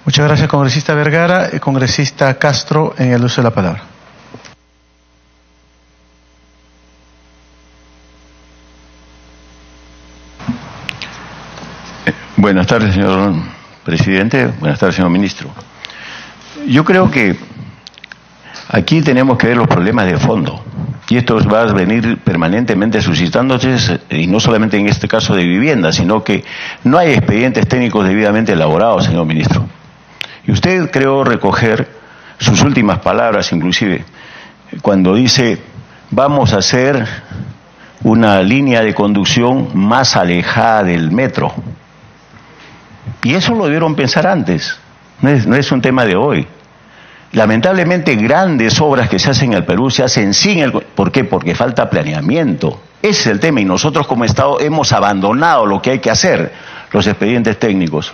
Muchas gracias, congresista Vergara. Congresista Castro, en el uso de la palabra. Buenas tardes, señor presidente. Buenas tardes, señor ministro. Yo creo que aquí tenemos que ver los problemas de fondo. Y esto va a venir permanentemente suscitándose, y no solamente en este caso de vivienda, sino que no hay expedientes técnicos debidamente elaborados, señor ministro. Y usted creo recoger sus últimas palabras, inclusive, cuando dice, vamos a hacer una línea de conducción más alejada del metro. Y eso lo debieron pensar antes, no es un tema de hoy. Lamentablemente, grandes obras que se hacen en el Perú se hacen sin el... ¿Por qué? Porque falta planeamiento. Ese es el tema, y nosotros como Estado hemos abandonado lo que hay que hacer, los expedientes técnicos.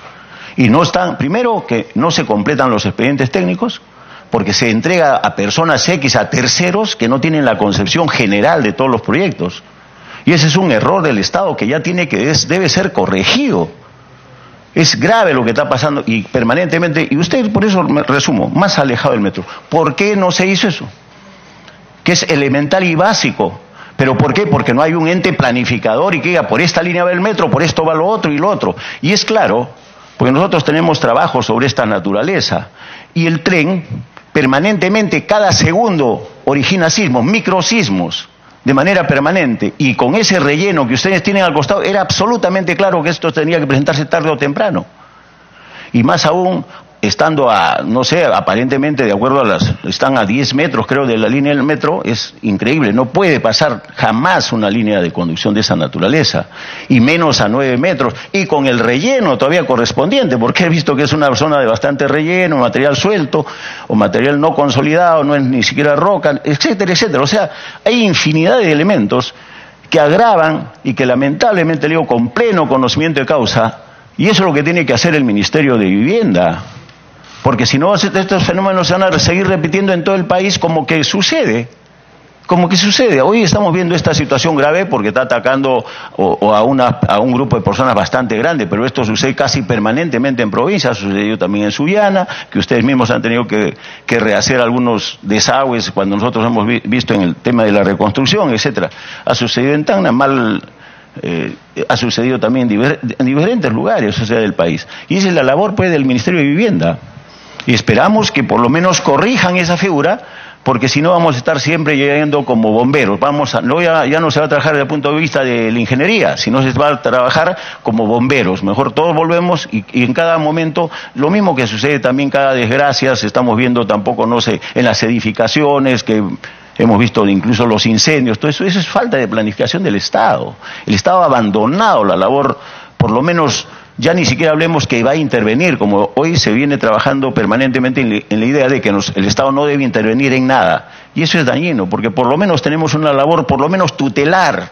Y no están, primero que no se completan los expedientes técnicos, porque se entrega a personas X, a terceros, que no tienen la concepción general de todos los proyectos. Y ese es un error del Estado que ya debe ser corregido. Es grave lo que está pasando y permanentemente, y usted, por eso me resumo, más alejado del metro. ¿Por qué no se hizo eso? Que es elemental y básico. ¿Pero por qué? Porque no hay un ente planificador y que diga, por esta línea va el metro, por esto va lo otro y lo otro. Y es claro, porque nosotros tenemos trabajo sobre esta naturaleza. Y el tren, permanentemente, cada segundo, origina sismos, microsismos, de manera permanente, y con ese relleno que ustedes tienen al costado, era absolutamente claro que esto tenía que presentarse tarde o temprano. Y más aún, estando a, no sé, aparentemente de acuerdo a están a 10 metros creo de la línea del metro, es increíble, no puede pasar jamás una línea de conducción de esa naturaleza, y menos a 9 metros, y con el relleno todavía correspondiente, porque he visto que es una zona de bastante relleno, material suelto, o material no consolidado, no es ni siquiera roca, etcétera, etcétera. O sea, hay infinidad de elementos que agravan y que lamentablemente, le digo, con pleno conocimiento de causa, y eso es lo que tiene que hacer el Ministerio de Vivienda. Porque si no, estos fenómenos se van a seguir repitiendo en todo el país como que sucede. Hoy estamos viendo esta situación grave porque está atacando a un grupo de personas bastante grande, pero esto sucede casi permanentemente en provincias, ha sucedido también en Sullana, que ustedes mismos han tenido que rehacer algunos desagües cuando nosotros hemos visto en el tema de la reconstrucción, etcétera. Ha sucedido en Tacna, ha sucedido también en diferentes lugares, o sea, del país. Y esa es la labor, pues, del Ministerio de Vivienda. Y esperamos que por lo menos corrijan esa figura, porque si no vamos a estar siempre yendo como bomberos. Ya no se va a trabajar desde el punto de vista de la ingeniería, sino se va a trabajar como bomberos. Mejor todos volvemos y en cada momento, lo mismo que sucede también cada desgracia, estamos viendo tampoco, no sé, en las edificaciones, que hemos visto incluso los incendios, todo eso es falta de planificación del Estado. El Estado ha abandonado la labor, por lo menos. Ya ni siquiera hablemos que va a intervenir, como hoy se viene trabajando permanentemente en la idea de que el Estado no debe intervenir en nada. Y eso es dañino, porque por lo menos tenemos una labor, por lo menos tutelar.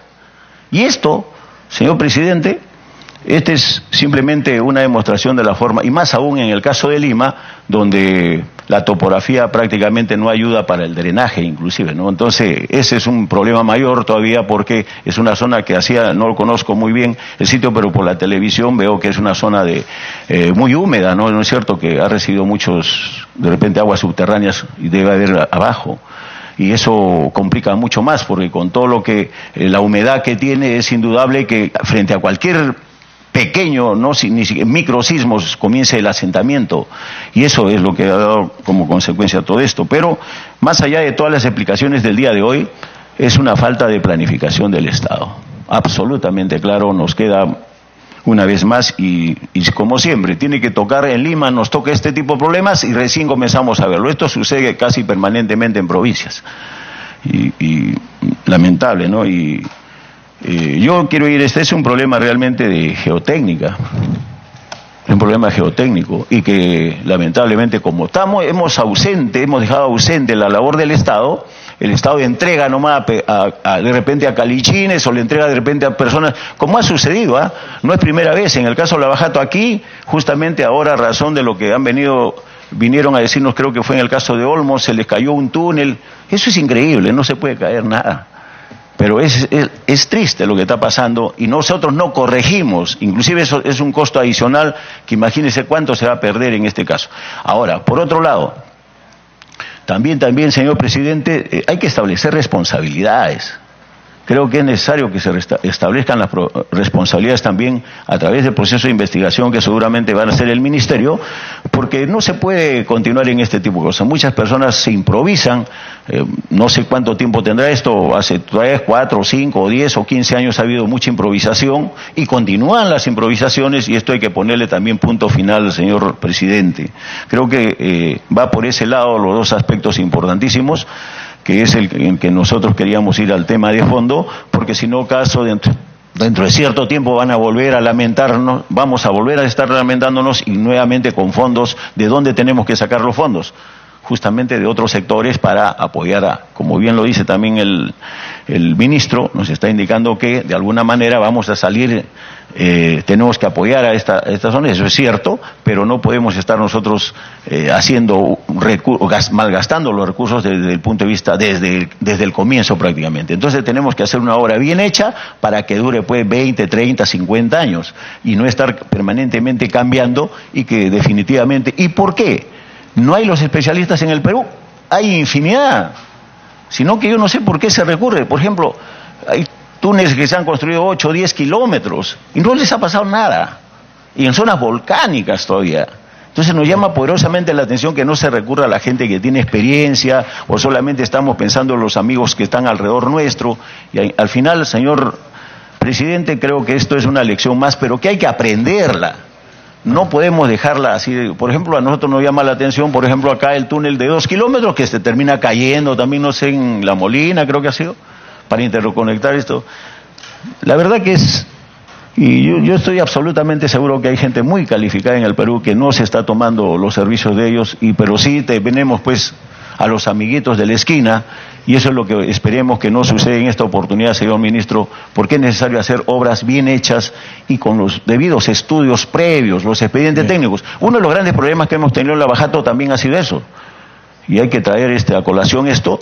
Y esto, señor presidente, este es simplemente una demostración de la forma, y más aún en el caso de Lima, donde la topografía prácticamente no ayuda para el drenaje inclusive, ¿no? Entonces, ese es un problema mayor todavía porque es una zona que no lo conozco muy bien el sitio, pero por la televisión veo que es una zona muy húmeda, ¿no? No es cierto que ha recibido de repente aguas subterráneas y debe haber abajo. Y eso complica mucho más porque con todo lo que la humedad que tiene es indudable que frente a cualquier pequeño, ni siquiera microsismos, comience el asentamiento, y eso es lo que ha dado como consecuencia todo esto. Pero más allá de todas las explicaciones del día de hoy, es una falta de planificación del Estado. Absolutamente claro, nos queda una vez más, y como siempre, tiene que tocar en Lima, nos toca este tipo de problemas y recién comenzamos a verlo. Esto sucede casi permanentemente en provincias, y lamentable, ¿no? Yo quiero ir, este es un problema realmente de geotécnica, es un problema geotécnico, y que lamentablemente como hemos dejado ausente la labor del Estado. El Estado entrega nomás de repente a calichines, o le entrega de repente a personas, como ha sucedido, no es primera vez. En el caso de Lavajato aquí, justamente ahora, a razón de lo que vinieron a decirnos, creo que fue en el caso de Olmos, se les cayó un túnel. Eso es increíble, no se puede caer nada. Pero es triste lo que está pasando y nosotros no corregimos, inclusive eso es un costo adicional que imagínense cuánto se va a perder en este caso. Ahora, por otro lado, también, señor presidente, hay que establecer responsabilidades. Creo que es necesario que se establezcan las responsabilidades también a través del proceso de investigación que seguramente van a hacer el Ministerio, porque no se puede continuar en este tipo de cosas. Muchas personas se improvisan, no sé cuánto tiempo tendrá esto, hace 3, 4, 5, 10 o 15 años ha habido mucha improvisación y continúan las improvisaciones y esto hay que ponerle también punto final, señor presidente. Creo que va por ese lado los dos aspectos importantísimos, que es el que nosotros queríamos ir al tema de fondo, porque si no, caso dentro de cierto tiempo van a volver a lamentarnos, vamos a volver a estar lamentándonos y nuevamente con fondos, ¿de dónde tenemos que sacar los fondos? Justamente de otros sectores para apoyar como bien lo dice también el ministro, nos está indicando que de alguna manera vamos a salir, tenemos que apoyar a esta zona, eso es cierto, pero no podemos estar nosotros malgastando los recursos desde el punto de vista, desde el comienzo prácticamente. Entonces tenemos que hacer una obra bien hecha para que dure pues 20, 30, 50 años y no estar permanentemente cambiando y que definitivamente, ¿y por qué? No hay los especialistas en el Perú, hay infinidad, sino que yo no sé por qué se recurre. Por ejemplo, hay túneles que se han construido 8 o 10 kilómetros y no les ha pasado nada, y en zonas volcánicas todavía. Entonces nos llama poderosamente la atención que no se recurra a la gente que tiene experiencia o solamente estamos pensando en los amigos que están alrededor nuestro. Y al final, señor presidente, creo que esto es una lección más, pero que hay que aprenderla. No podemos dejarla así. Por ejemplo, a nosotros nos llama la atención, por ejemplo, acá el túnel de 2 kilómetros que se termina cayendo, también no sé, en La Molina creo que ha sido, para interconectar esto. La verdad que y yo estoy absolutamente seguro que hay gente muy calificada en el Perú que no se está tomando los servicios de ellos, pero sí tenemos pues a los amiguitos de la esquina, y eso es lo que esperemos que no suceda en esta oportunidad, señor ministro, porque es necesario hacer obras bien hechas y con los debidos estudios previos, los expedientes técnicos. Uno de los grandes problemas que hemos tenido en Lava Jato también ha sido eso, y hay que traer a colación esto.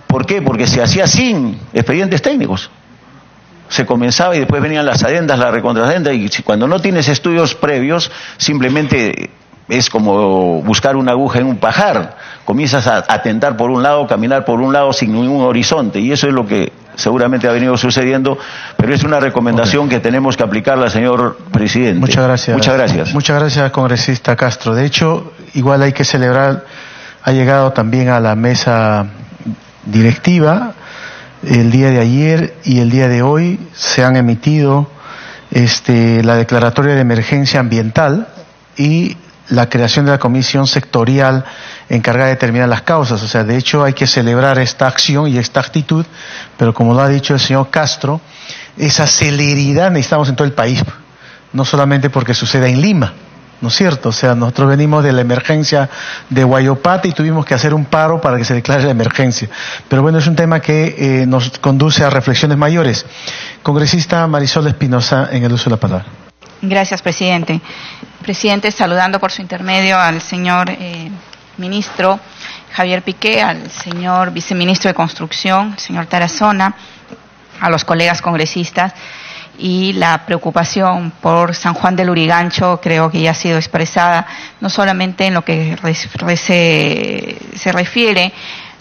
¿Por qué? Porque se hacía sin expedientes técnicos. Se comenzaba y después venían las adendas, la recontraadenda, y cuando no tienes estudios previos, simplemente es como buscar una aguja en un pajar. Comienzas a tentar por un lado, caminar por un lado sin ningún horizonte, y eso es lo que seguramente ha venido sucediendo, pero es una recomendación que tenemos que aplicarla, señor presidente. Muchas gracias. Muchas gracias. Muchas gracias, congresista Castro. De hecho, igual hay que celebrar, ha llegado también a la mesa directiva. El día de ayer y el día de hoy se han emitido la declaratoria de emergencia ambiental y la creación de la comisión sectorial encargada de determinar las causas. O sea, de hecho hay que celebrar esta acción y esta actitud, pero como lo ha dicho el señor Castro, esa celeridad necesitamos en todo el país, no solamente porque suceda en Lima, ¿no es cierto? O sea, nosotros venimos de la emergencia de Huayopata y tuvimos que hacer un paro para que se declare la emergencia. Pero bueno, es un tema que nos conduce a reflexiones mayores. Congresista Marisol Espinosa, en el uso de la palabra. Gracias, presidente. Presidente, saludando por su intermedio al señor ministro Javier Piqué, al señor viceministro de Construcción, señor Tarazona, a los colegas congresistas, y la preocupación por San Juan del Lurigancho creo que ya ha sido expresada, no solamente en lo que se refiere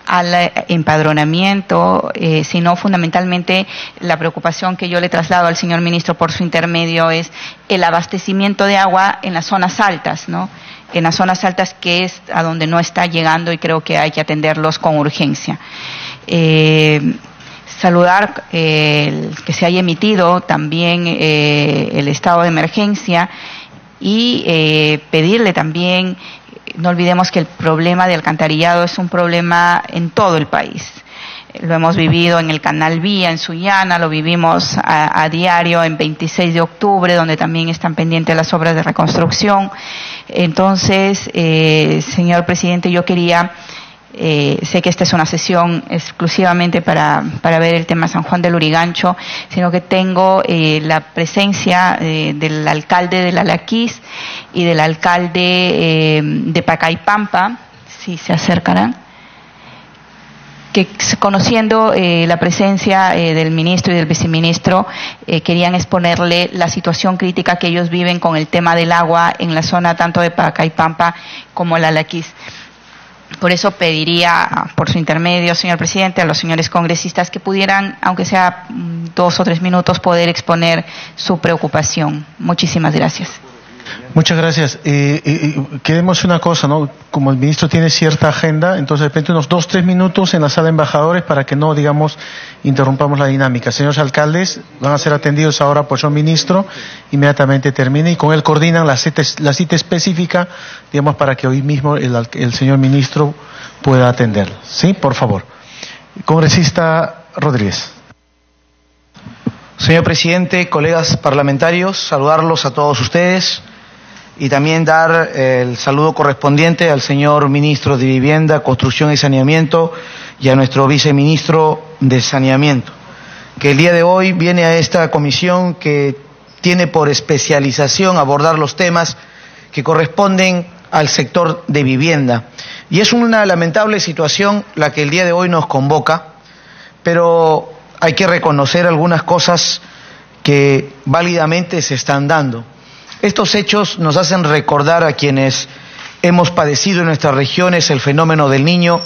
al empadronamiento, sino fundamentalmente la preocupación que yo le traslado al señor ministro por su intermedio es el abastecimiento de agua en las zonas altas, ¿no? En las zonas altas, que es a donde no está llegando, y creo que hay que atenderlos con urgencia. Saludar que se haya emitido también el estado de emergencia y pedirle también. No olvidemos que el problema de alcantarillado es un problema en todo el país. Lo hemos vivido en el Canal Vía, en Sullana, lo vivimos a diario en 26 de octubre, donde también están pendientes las obras de reconstrucción. Entonces, señor presidente, yo quería, sé que esta es una sesión exclusivamente para ver el tema San Juan del Lurigancho, sino que tengo la presencia del alcalde de Lalaquís y del alcalde de Pacaypampa, si se acercarán, que conociendo la presencia del ministro y del viceministro, querían exponerle la situación crítica que ellos viven con el tema del agua en la zona tanto de Pacaypampa como la Laquis. Por eso pediría, por su intermedio, señor presidente, a los señores congresistas que pudieran, aunque sea 2 o 3 minutos, poder exponer su preocupación. Muchísimas gracias. Muchas gracias. Queremos una cosa, ¿no? Como el ministro tiene cierta agenda, entonces de repente unos 2 o 3 minutos en la sala de embajadores para que no, digamos, interrumpamos la dinámica. Señores alcaldes, van a ser atendidos ahora por su ministro, inmediatamente termine y con él coordinan la cita específica, digamos, para que hoy mismo el señor ministro pueda atenderla. ¿Sí? Por favor. Congresista Rodríguez. Señor presidente, colegas parlamentarios, saludarlos a todos ustedes y también dar el saludo correspondiente al señor ministro de Vivienda, Construcción y Saneamiento y a nuestro viceministro de Saneamiento, que el día de hoy viene a esta comisión que tiene por especialización abordar los temas que corresponden al sector de vivienda. Y es una lamentable situación la que el día de hoy nos convoca, pero hay que reconocer algunas cosas que válidamente se están dando. Estos hechos nos hacen recordar a quienes hemos padecido en nuestras regiones el fenómeno del Niño,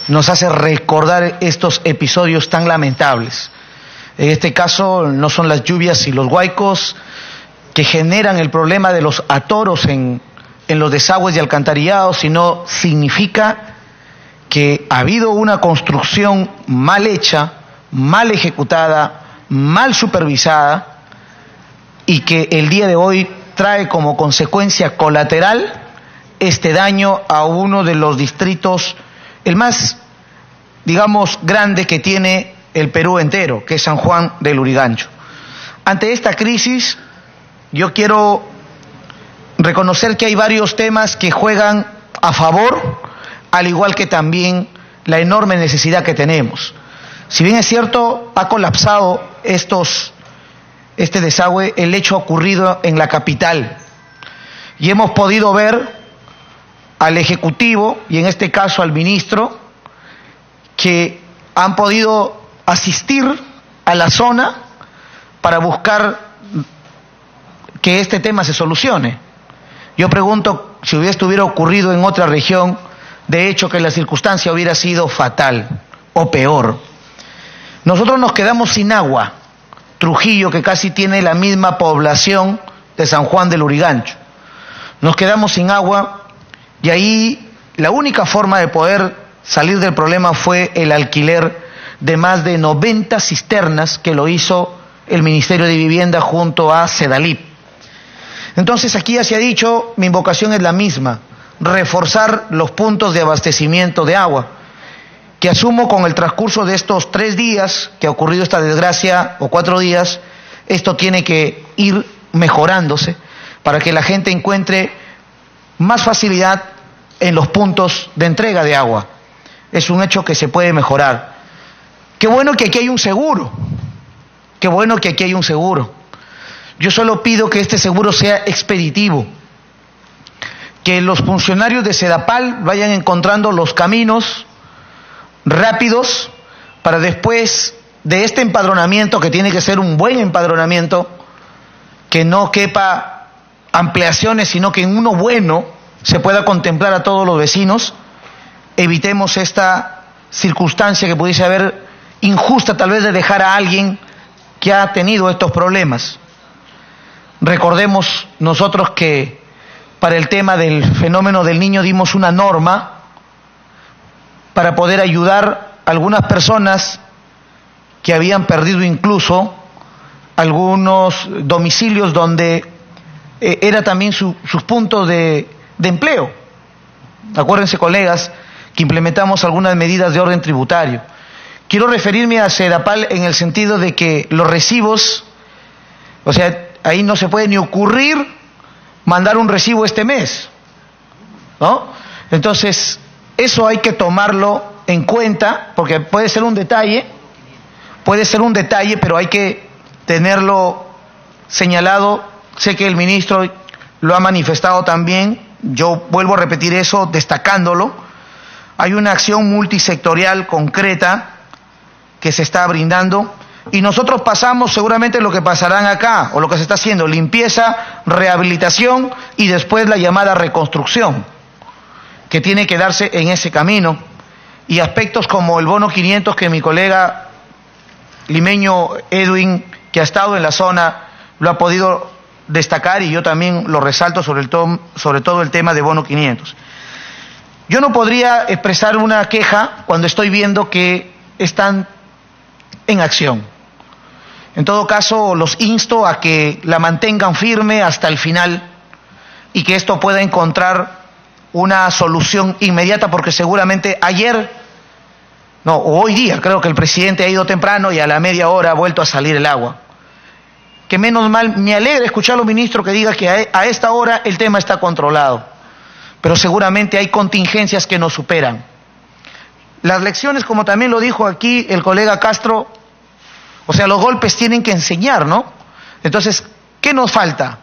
nos hace recordar estos episodios tan lamentables. En este caso no son las lluvias y los huaicos que generan el problema de los atoros en los desagües y alcantarillados, sino significa que ha habido una construcción mal hecha, mal ejecutada, mal supervisada y que el día de hoy trae como consecuencia colateral este daño a uno de los distritos, el más, digamos, grande que tiene el Perú entero, que es San Juan del Lurigancho. Ante esta crisis, yo quiero reconocer que hay varios temas que juegan a favor, al igual que también la enorme necesidad que tenemos. Si bien es cierto, ha colapsado este desagüe, el hecho ha ocurrido en la capital y hemos podido ver al Ejecutivo y en este caso al ministro que han podido asistir a la zona para buscar que este tema se solucione. Yo pregunto si estuviera ocurrido en otra región, de hecho que la circunstancia hubiera sido fatal o peor. Nosotros nos quedamos sin agua. Trujillo, que casi tiene la misma población de San Juan del Lurigancho. Nos quedamos sin agua y ahí la única forma de poder salir del problema fue el alquiler de más de 90 cisternas que lo hizo el Ministerio de Vivienda junto a Sedalip. Entonces aquí ya se ha dicho, mi invocación es la misma, reforzar los puntos de abastecimiento de agua, que asumo con el transcurso de estos 3 días que ha ocurrido esta desgracia, o 4 días, esto tiene que ir mejorándose para que la gente encuentre más facilidad en los puntos de entrega de agua. Es un hecho que se puede mejorar. Qué bueno que aquí hay un seguro, qué bueno que aquí hay un seguro. Yo solo pido que este seguro sea expeditivo, que los funcionarios de Sedapal vayan encontrando los caminos rápidos para después de este empadronamiento, que tiene que ser un buen empadronamiento, que no quepa ampliaciones, sino que en uno bueno se pueda contemplar a todos los vecinos, evitemos esta circunstancia que pudiese haber injusta tal vez de dejar a alguien que ha tenido estos problemas. Recordemos nosotros que para el tema del fenómeno del Niño dimos una norma para poder ayudar a algunas personas que habían perdido incluso algunos domicilios donde era también sus puntos de empleo. Acuérdense, colegas, que implementamos algunas medidas de orden tributario. Quiero referirme a Sedapal en el sentido de que los recibos, o sea, ahí no se puede ni ocurrir mandar un recibo este mes, ¿no? Entonces, eso hay que tomarlo en cuenta, porque puede ser un detalle, pero hay que tenerlo señalado. Sé que el ministro lo ha manifestado también, yo vuelvo a repetir eso, destacándolo, Hay una acción multisectorial concreta que se está brindando y nosotros pasamos seguramente lo que pasarán acá, o lo que se está haciendo, limpieza, rehabilitación y después la llamada reconstrucción, que tiene que darse en ese camino, y aspectos como el bono 500 que mi colega limeño Edwin, que ha estado en la zona, lo ha podido destacar y yo también lo resalto sobre todo el tema de bono 500. Yo no podría expresar una queja cuando estoy viendo que están en acción. En todo caso, los insto a que la mantengan firme hasta el final y que esto pueda encontrar una solución inmediata, porque seguramente hoy día, creo que el presidente ha ido temprano y a la media hora ha vuelto a salir el agua. Que menos mal, me alegra escuchar a los ministros que digan que a esta hora el tema está controlado, pero seguramente hay contingencias que nos superan. Las lecciones, como también lo dijo aquí el colega Castro, o sea, los golpes tienen que enseñar, ¿no? Entonces, ¿qué nos falta?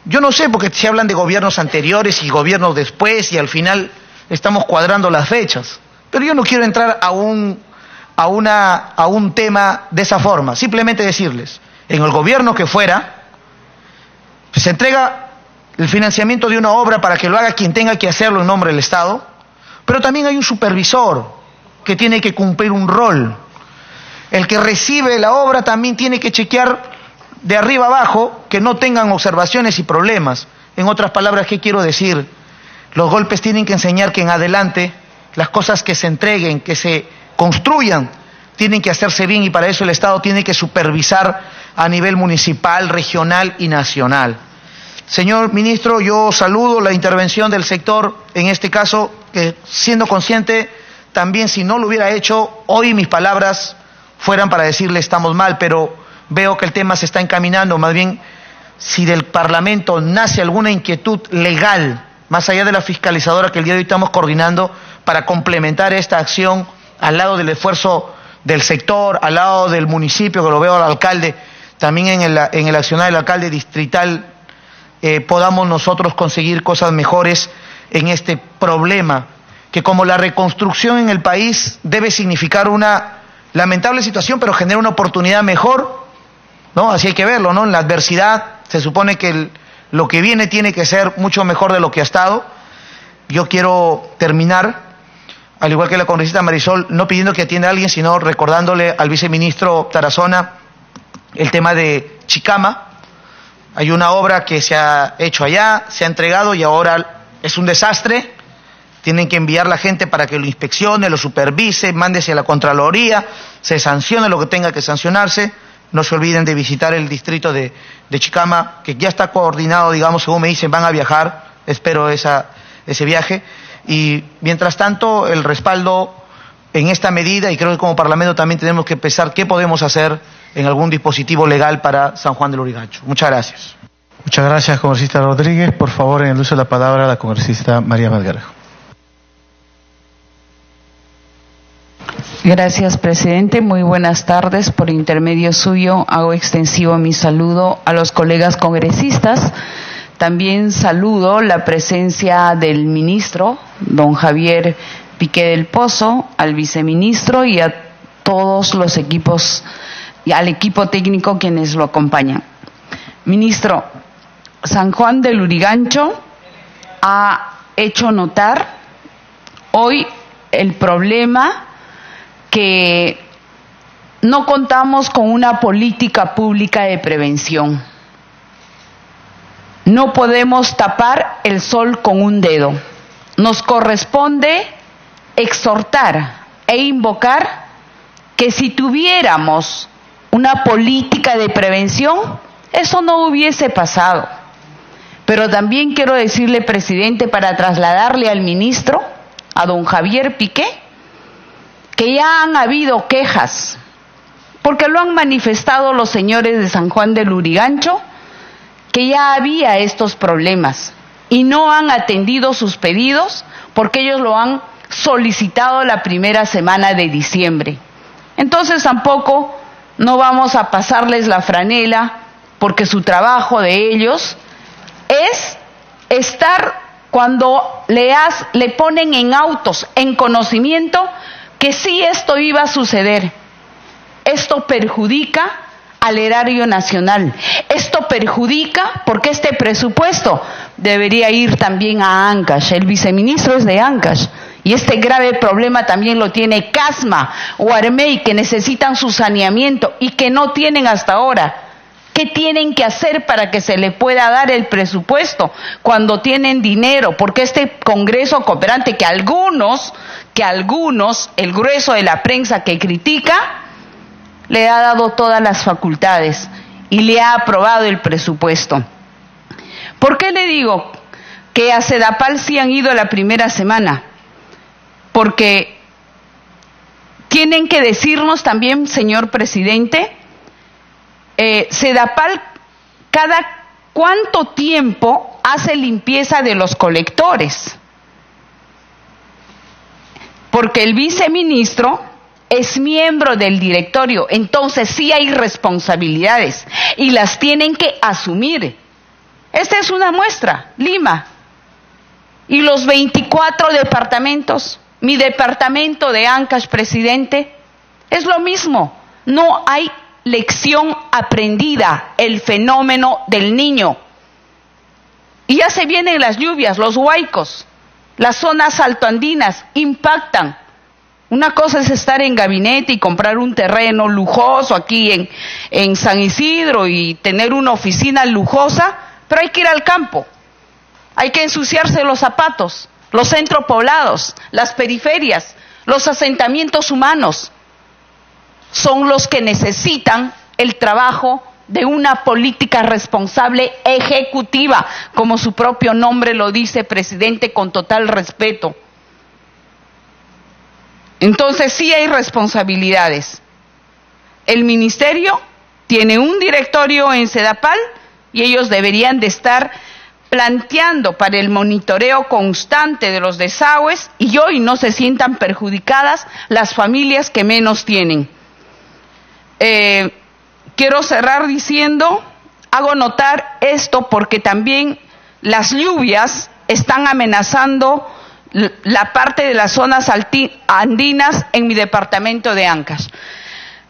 Yo no sé, porque se hablan de gobiernos anteriores y gobiernos después y al final estamos cuadrando las fechas. Pero yo no quiero entrar a un tema de esa forma. Simplemente decirles, en el gobierno que fuera, se entrega el financiamiento de una obra para que lo haga quien tenga que hacerlo en nombre del Estado, pero también hay un supervisor que tiene que cumplir un rol. El que recibe la obra también tiene que chequear de arriba abajo que no tengan observaciones y problemas. En otras palabras, ¿qué quiero decir? Los golpes tienen que enseñar que en adelante las cosas que se entreguen, que se construyan, tienen que hacerse bien, y para eso el Estado tiene que supervisar a nivel municipal, regional y nacional. Señor ministro, yo saludo la intervención del sector, en este caso, que siendo consciente, también si no lo hubiera hecho, hoy mis palabras fueran para decirle estamos mal, pero veo que el tema se está encaminando. Más bien, si del Parlamento nace alguna inquietud legal, más allá de la fiscalizadora que el día de hoy estamos coordinando para complementar esta acción al lado del esfuerzo del sector, al lado del municipio, que lo veo al alcalde, también en el accionar del alcalde distrital, podamos nosotros conseguir cosas mejores en este problema, que como la reconstrucción en el país debe significar una lamentable situación, pero genera una oportunidad mejor, ¿no? Así hay que verlo, ¿no? En la adversidad se supone que lo que viene tiene que ser mucho mejor de lo que ha estado. Yo quiero terminar, al igual que la congresista Marisol, no pidiendo que atienda a alguien, sino recordándole al viceministro Tarazona el tema de Chicama. Hay una obra que se ha hecho allá, se ha entregado y ahora es un desastre. Tienen que enviar la gente para que lo inspeccione, lo supervise, mándese a la Contraloría, se sancione lo que tenga que sancionarse. No se olviden de visitar el distrito de Chicama, que ya está coordinado, digamos, según me dicen, van a viajar, espero ese viaje. Y mientras tanto, el respaldo en esta medida, y creo que como Parlamento también tenemos que pensar qué podemos hacer en algún dispositivo legal para San Juan del Lurigancho. Muchas gracias. Muchas gracias, congresista Rodríguez. Por favor, en el uso de la palabra, la congresista María Melgarejo. Gracias, presidente. Muy buenas tardes. Por intermedio suyo hago extensivo mi saludo a los colegas congresistas. También saludo la presencia del ministro, don Javier Piqué del Pozo, al viceministro y a todos los equipos y al equipo técnico quienes lo acompañan. Ministro, San Juan del Lurigancho ha hecho notar hoy el problema que no contamos con una política pública de prevención. No podemos tapar el sol con un dedo. Nos corresponde exhortar e invocar que si tuviéramos una política de prevención, eso no hubiese pasado. Pero también quiero decirle, presidente, para trasladarle al ministro, a don Javier Piqué, que ya han habido quejas, porque lo han manifestado los señores de San Juan del Lurigancho, que ya había estos problemas y no han atendido sus pedidos porque ellos lo han solicitado la primera semana de diciembre. Entonces tampoco no vamos a pasarles la franela, porque su trabajo de ellos es estar cuando le ponen en autos, en conocimiento, que sí esto iba a suceder. Esto perjudica al erario nacional. Esto perjudica porque este presupuesto debería ir también a Ancash. El viceministro es de Ancash. Y este grave problema también lo tiene Casma o Armey, que necesitan su saneamiento y que no tienen hasta ahora. ¿Qué tienen que hacer para que se le pueda dar el presupuesto cuando tienen dinero? Porque este Congreso Cooperante que algunos, el grueso de la prensa que critica, le ha dado todas las facultades y le ha aprobado el presupuesto. ¿Por qué le digo que a Sedapal sí han ido la primera semana? Porque tienen que decirnos también, señor presidente, Sedapal, ¿cada cuánto tiempo hace limpieza de los colectores? Porque el viceministro es miembro del directorio, entonces sí hay responsabilidades y las tienen que asumir. Esta es una muestra, Lima. Y los 24 departamentos, mi departamento de Ancash, presidente, es lo mismo. No hay lección aprendida, el fenómeno del niño. Y ya se vienen las lluvias, los huaicos, las zonas altoandinas impactan. Una cosa es estar en gabinete y comprar un terreno lujoso aquí en San Isidro y tener una oficina lujosa, pero hay que ir al campo, hay que ensuciarse los zapatos, los centros poblados, las periferias, los asentamientos humanos. Son los que necesitan el trabajo de una política responsable ejecutiva, como su propio nombre lo dice, presidente, con total respeto. Entonces sí hay responsabilidades. El ministerio tiene un directorio en Sedapal y ellos deberían de estar planteando para el monitoreo constante de los desagües y hoy no se sientan perjudicadas las familias que menos tienen. Quiero cerrar diciendo, hago notar esto porque también las lluvias están amenazando la parte de las zonas andinas en mi departamento de Ancash.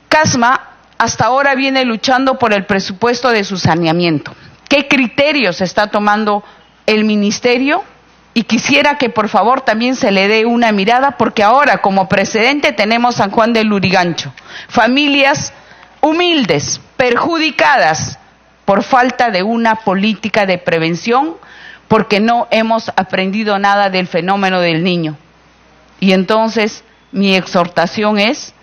Casma hasta ahora viene luchando por el presupuesto de su saneamiento. ¿Qué criterios está tomando el ministerio? Y quisiera que por favor también se le dé una mirada, porque ahora como precedente tenemos San Juan del Lurigancho, familias humildes, perjudicadas por falta de una política de prevención, porque no hemos aprendido nada del fenómeno del niño. Y entonces mi exhortación es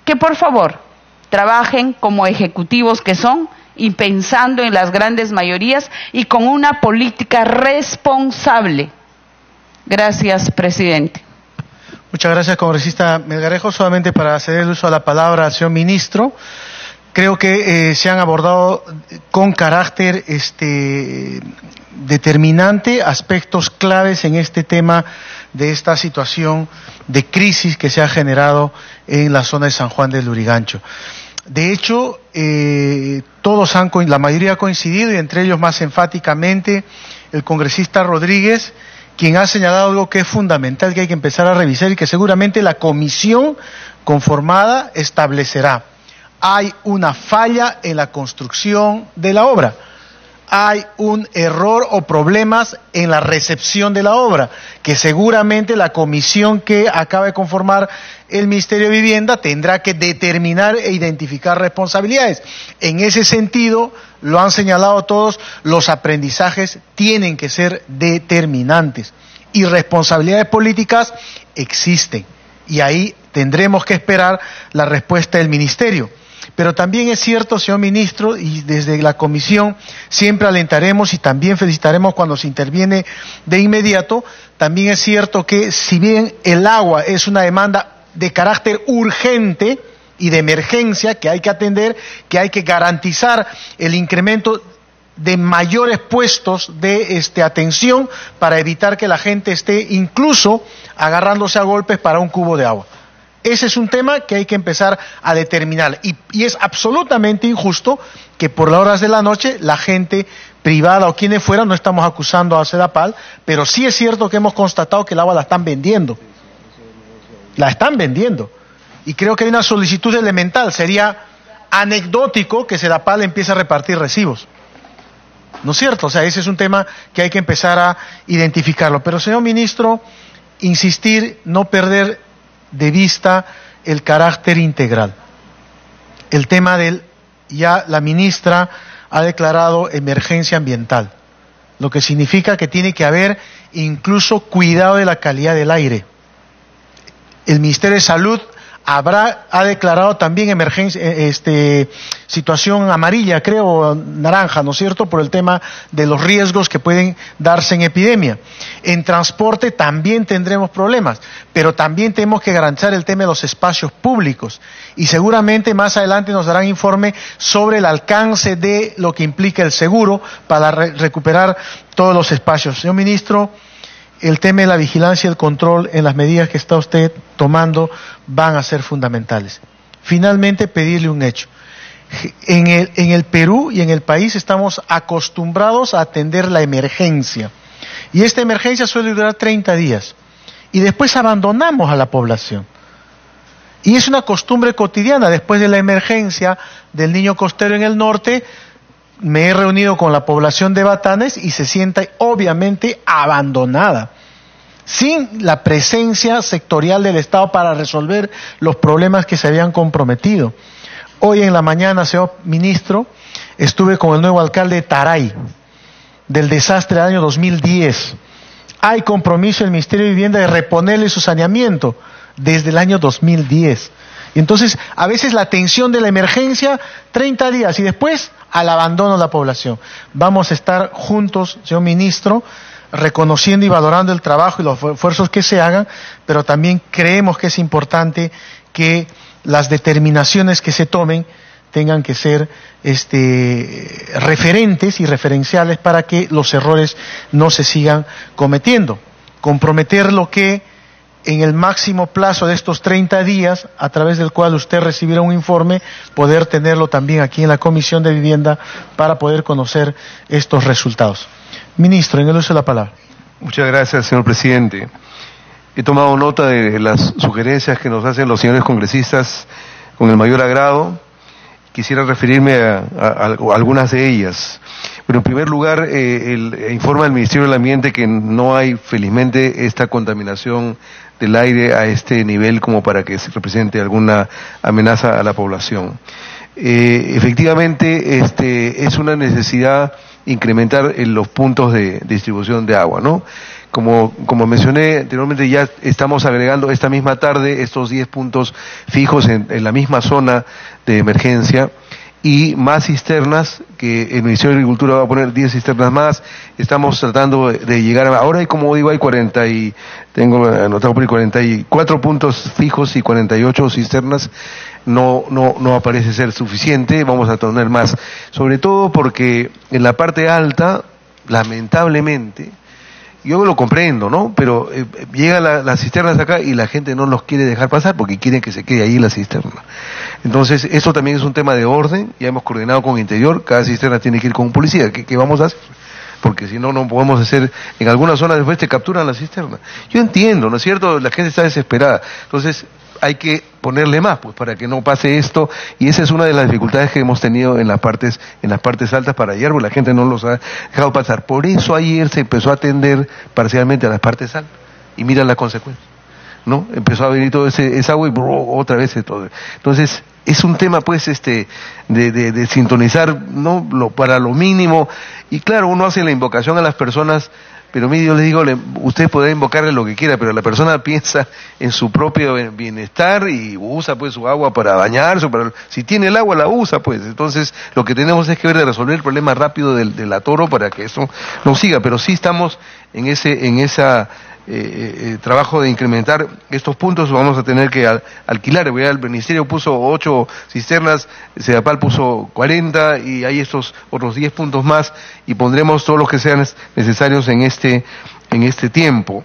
que por favor trabajen como ejecutivos que son y pensando en las grandes mayorías y con una política responsable. Gracias, presidente. Muchas gracias, congresista Melgarejo. Solamente para ceder el uso a la palabra al señor ministro, creo que se han abordado con carácter determinante aspectos claves en este tema de esta situación de crisis que se ha generado en la zona de San Juan del Lurigancho. De hecho, la mayoría ha coincidido, y entre ellos más enfáticamente el congresista Rodríguez, quien ha señalado algo que es fundamental, que hay que empezar a revisar y que seguramente la comisión conformada establecerá. Hay una falla en la construcción de la obra. Hay un error o problemas en la recepción de la obra, que seguramente la comisión que acaba de conformar el Ministerio de Vivienda tendrá que determinar e identificar responsabilidades. En ese sentido, lo han señalado todos, los aprendizajes tienen que ser determinantes y responsabilidades políticas existen, y ahí tendremos que esperar la respuesta del Ministerio. Pero también es cierto, señor ministro, y desde la comisión siempre alentaremos y también felicitaremos cuando se interviene de inmediato, también es cierto que si bien el agua es una demanda de carácter urgente y de emergencia que hay que atender, que hay que garantizar el incremento de mayores puestos de atención para evitar que la gente esté incluso agarrándose a golpes para un cubo de agua. Ese es un tema que hay que empezar a determinar y es absolutamente injusto que por las horas de la noche la gente privada o quienes fueran, no estamos acusando a Sedapal, pero sí es cierto que hemos constatado que el agua la están vendiendo. La están vendiendo. Y creo que hay una solicitud elemental. Sería anecdótico que Sedapal empiece a repartir recibos. ¿No es cierto? O sea, ese es un tema que hay que empezar a identificarlo. Pero, señor ministro, insistir, no perder de vista el carácter integral. El tema ya la ministra ha declarado emergencia ambiental, lo que significa que tiene que haber incluso cuidado de la calidad del aire. El Ministerio de Salud ha declarado también emergencia, situación amarilla, creo, naranja, ¿no es cierto?, por el tema de los riesgos que pueden darse en epidemia. En transporte también tendremos problemas, pero también tenemos que garantizar el tema de los espacios públicos. Y seguramente más adelante nos darán informe sobre el alcance de lo que implica el seguro para recuperar todos los espacios. Señor ministro, el tema de la vigilancia y el control en las medidas que está usted tomando van a ser fundamentales. Finalmente, pedirle un hecho. En el Perú y en el país estamos acostumbrados a atender la emergencia. Y esta emergencia suele durar 30 días. Y después abandonamos a la población. Y es una costumbre cotidiana. Después de la emergencia del niño costero en el norte, me he reunido con la población de Batanes y se siente obviamente abandonada, sin la presencia sectorial del Estado para resolver los problemas que se habían comprometido. Hoy en la mañana, señor ministro, estuve con el nuevo alcalde de Taray, del desastre del año 2010. Hay compromiso del Ministerio de Vivienda de reponerle su saneamiento desde el año 2010. Y entonces, a veces la atención de la emergencia, 30 días, y después al abandono de la población. Vamos a estar juntos, señor ministro, reconociendo y valorando el trabajo y los esfuerzos que se hagan, pero también creemos que es importante que las determinaciones que se tomen tengan que ser referentes y referenciales para que los errores no se sigan cometiendo. Comprometer lo que en el máximo plazo de estos 30 días, a través del cual usted recibirá un informe, poder tenerlo también aquí en la Comisión de Vivienda para poder conocer estos resultados. Ministro, en el uso de la palabra. Muchas gracias, señor presidente. He tomado nota de las sugerencias que nos hacen los señores congresistas con el mayor agrado. Quisiera referirme a algunas de ellas. Pero en primer lugar, informa el Ministerio del Ambiente que no hay, felizmente, esta contaminación del aire a este nivel como para que se represente alguna amenaza a la población. Efectivamente, es una necesidad incrementar en los puntos de distribución de agua, ¿no? Como mencioné anteriormente, ya estamos agregando esta misma tarde estos 10 puntos fijos en la misma zona de emergencia y más cisternas, que el Ministerio de Agricultura va a poner 10 cisternas más. Estamos tratando de llegar ahora hay, como digo, hay tengo anotado por ahí 44 puntos fijos y 48 cisternas. No parece ser suficiente, vamos a tener más, sobre todo porque en la parte alta, lamentablemente, yo lo comprendo, ¿no? Pero llegan las cisternas acá y la gente no los quiere dejar pasar porque quieren que se quede ahí la cisterna. Entonces, esto también es un tema de orden, ya hemos coordinado con Interior, cada cisterna tiene que ir con un policía, ¿qué vamos a hacer? Porque si no, no podemos hacer, en algunas zonas después te capturan la cisterna. Yo entiendo, ¿no es cierto? La gente está desesperada. Entonces, hay que ponerle más, pues, para que no pase esto, y esa es una de las dificultades que hemos tenido en las partes altas para ayer, porque la gente no los ha dejado pasar. Por eso ayer se empezó a atender parcialmente a las partes altas, y mira las consecuencias, ¿no? Empezó a venir todo ese agua y otra vez todo. Entonces, es un tema, pues, de sintonizar, ¿no? Para lo mínimo, y claro, uno hace la invocación a las personas. Pero mire, yo les digo, usted puede invocarle lo que quiera, pero la persona piensa en su propio bienestar y usa pues su agua para bañarse, si tiene el agua la usa pues. Entonces lo que tenemos es que ver de resolver el problema rápido del atoro para que eso no siga, pero sí estamos en esa trabajo de incrementar estos puntos. Vamos a tener que alquilar. El Ministerio puso 8 cisternas, Sedapal puso 40 y hay estos otros 10 puntos más y pondremos todos los que sean necesarios en este tiempo.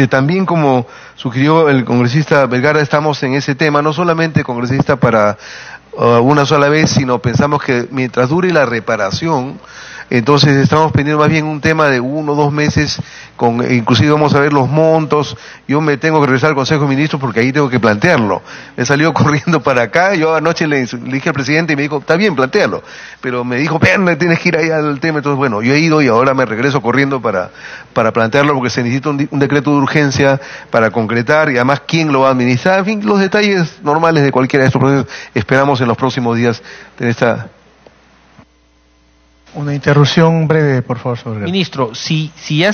También, como sugirió el congresista Vergara, estamos en ese tema, no solamente congresista para una sola vez, sino pensamos que mientras dure la reparación, Entonces estamos pendientes más bien un tema de 1 o 2 meses, inclusive vamos a ver los montos. Yo me tengo que regresar al Consejo de Ministros porque ahí tengo que plantearlo. Me salió corriendo para acá, yo anoche le dije al presidente y me dijo, está bien, plantéalo. Pero me dijo, tienes que ir ahí al tema. Entonces, bueno, yo he ido y ahora me regreso corriendo para plantearlo porque se necesita un decreto de urgencia para concretar y además quién lo va a administrar. En fin, los detalles normales de cualquiera de estos procesos esperamos en los próximos días tener esta... Una interrupción breve, por favor, sobre... Ministro, si ya